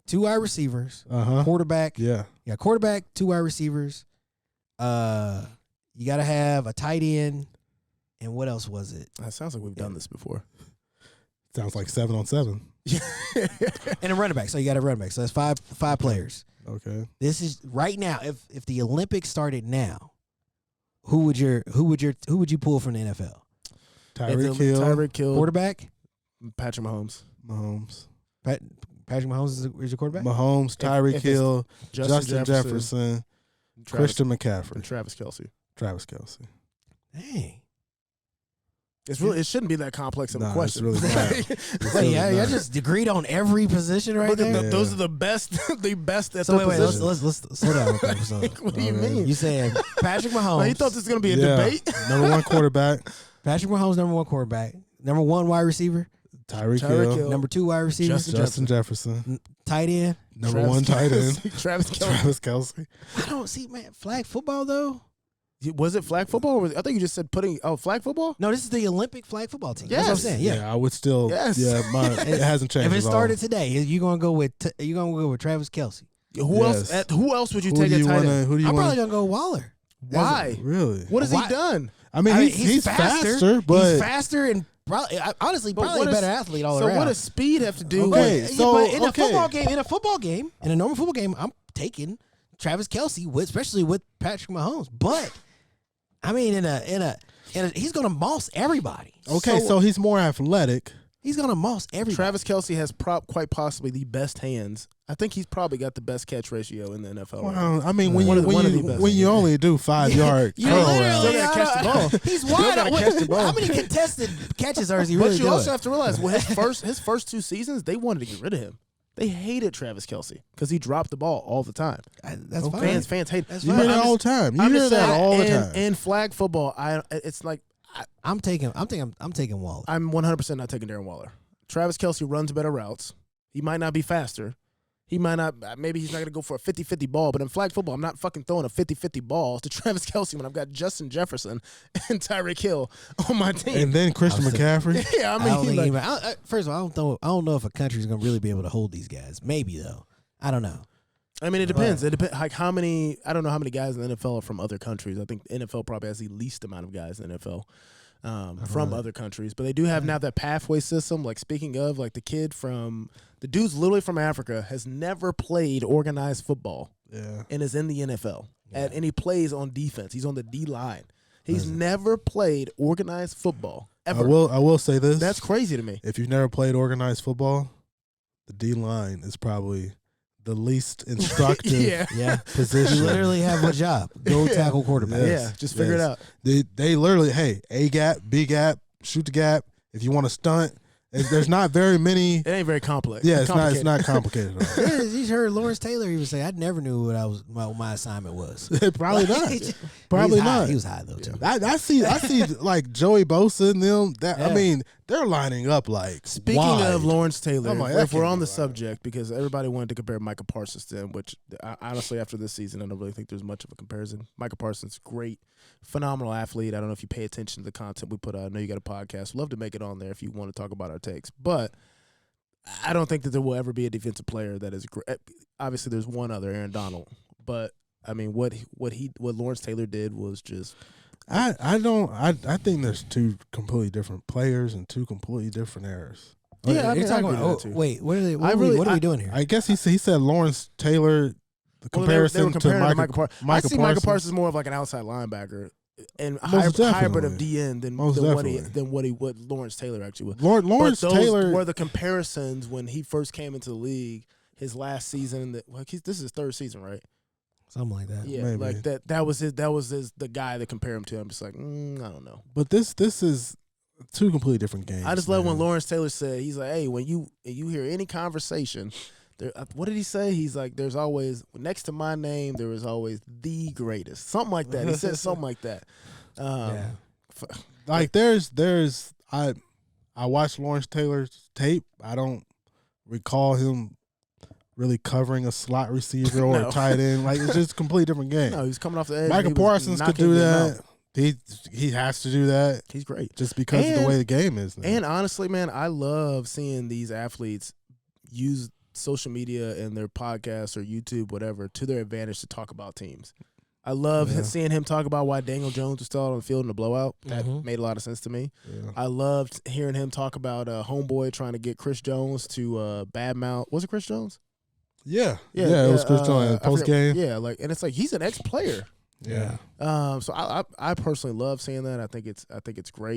2 wide receivers, Uh-huh. quarterback. Yeah. You got quarterback, 2 wide receivers. You got to have a tight end. And what else was it? That sounds like we've done this before. Sounds like 7 on 7. And a running back. So you got a running back. So that's five players. Okay. This is right now. If the Olympics started now, who would you pull from the NFL? Tyreek Hill. Quarterback? Patrick Mahomes. Patrick Mahomes is your quarterback? Mahomes, Tyreek Hill, Justin Jefferson, Christian McCaffrey, and Travis Kelce. Dang. It's really. It shouldn't be that complex of a question. It's really not. Wait, I just agreed on every position right there. Those are the best. The best at So the wait, position. let's slow down. Okay, so, What do you mean? You saying Patrick Mahomes? No, you thought this was gonna be a debate? Number 1 quarterback. Patrick Mahomes, number 1 quarterback. Number 1 wide receiver. Tyreek Hill. Hill. Number 2 wide receiver. Justin Jefferson. Tight end. Number 1 tight end. Travis Kelce. Travis Kelce. I don't see, man. Flag football though. Was it flag football? I think you just said flag football. No, this is the Olympic flag football team. Yes. That's what I'm saying. Yeah. I would still. Yes. Yeah, it hasn't changed. If it at all. started today, you're gonna go with Travis Kelce. Who else? Who else would you take at tight end? Who do you I'm want? probably gonna go Waller. Why? Really? What has he done? I mean, he's faster, but he's faster and probably honestly probably a better athlete all around. So what does speed have to do? Okay, with so but in a football game, in a normal football game, I'm taking Travis Kelce, especially with Patrick Mahomes. But I mean, in a he's gonna moss everybody. Okay, so he's more athletic. He's gonna moss everybody. Travis Kelce has quite possibly the best hands. I think he's probably got the best catch ratio in the NFL. Well, I mean, when best. you only do 5-yard You curl literally route. Still gotta catch the ball. He's Still wide. gotta catch the ball. How many contested catches are he really But you doing? also have to realize, well, his first 2 seasons, they wanted to get rid of him. They hated Travis Kelce because he dropped the ball all the time. That's fine. Fans hate. That's You fine. hear that all the time. You hear that all the time. In flag football, it's like I'm taking Waller. I'm 100% not taking Darren Waller. Travis Kelce runs better routes. He might not be faster. He might not. Maybe he's not going to go for a 50-50 ball. But in flag football, I'm not fucking throwing a 50-50 ball to Travis Kelce when I've got Justin Jefferson and Tyreek Hill on my team. And then Christian McCaffrey. Yeah, I don't think first of all, I don't know if a country's gonna really be able to hold these guys. Maybe though. I don't know. I mean, it depends. It depends. Like how many? I don't know how many guys in the NFL are from other countries. I think the NFL probably has the least amount of guys in the NFL from other countries. But they do have now that pathway system. Like speaking of, like the dude's literally from Africa, has never played organized football. Yeah. And is in the NFL. And he plays on defense. He's on the D line. He's never played organized football ever. I will say this. That's crazy to me. If you've never played organized football, the D line is probably the least instructive position. You literally have a job. Go tackle quarterback. Yeah, just figure it out. They literally, hey, A gap, B gap, shoot the gap. If you want to stunt, there's not very many. It ain't very complex. Yeah, it's not complicated at all. Yeah, you heard Lawrence Taylor even say, "I never knew what my assignment was." Probably not. Probably not. He was high though too. I see like Joey Bosa and them. I mean, they're lining up like. Speaking wide. of Lawrence Taylor, I'm like, if we're can't on be the right. subject, because everybody wanted to compare Micah Parsons to him, which honestly, after this season, I don't really think there's much of a comparison. Micah Parsons, great, phenomenal athlete. I don't know if you pay attention to the content we put out. I know you got a podcast. Love to make it on there if you want to talk about our takes. But I don't think that there will ever be a defensive player that is great. Obviously, there's one other, Aaron Donald. But I mean, what Lawrence Taylor did was just. I think there's 2 completely different players and 2 completely different eras. Yeah, you're talking about. Wait, what are we doing here? I guess he said Lawrence Taylor. The Well, comparison they were comparing to Micah Parsons. I see Micah Parsons. Parsons more of like an outside linebacker and Most hybrid of definitely. DN than what Lawrence Taylor actually was. Lawrence but those Taylor were the comparisons when he first came into the league. His last season, this is his 3rd season, right? Something like that. Yeah, Maybe. like that. That was the guy that compared him to. I'm just like, I don't know. But this is 2 completely different games. I just love when man. Lawrence Taylor said, he's like, hey, when you hear any conversation, there, what did he say? He's like, there's always, next to my name, there is always the greatest. Something like that. He said something like that. Like I watched Lawrence Taylor's tape. I don't recall him really covering a slot receiver or a tight end. Like it's just a completely different game. No, he's coming off the edge. Micah He was Parsons could knocking do them that. out. He has to do that He's great. just because of the way the game is now. And honestly, man, I love seeing these athletes use social media and their podcasts or YouTube, whatever, to their advantage to talk about teams. I love seeing him talk about why Daniel Jones was still out on the field in a blowout. That made a lot of sense to me. Yeah. I loved hearing him talk about Homeboy trying to get Chris Jones to badmouth. Was it Chris Jones? Yeah. It was Chris Jones post game. Yeah, and it's like he's an ex-player. Yeah. So I personally love seeing that. I think it's great.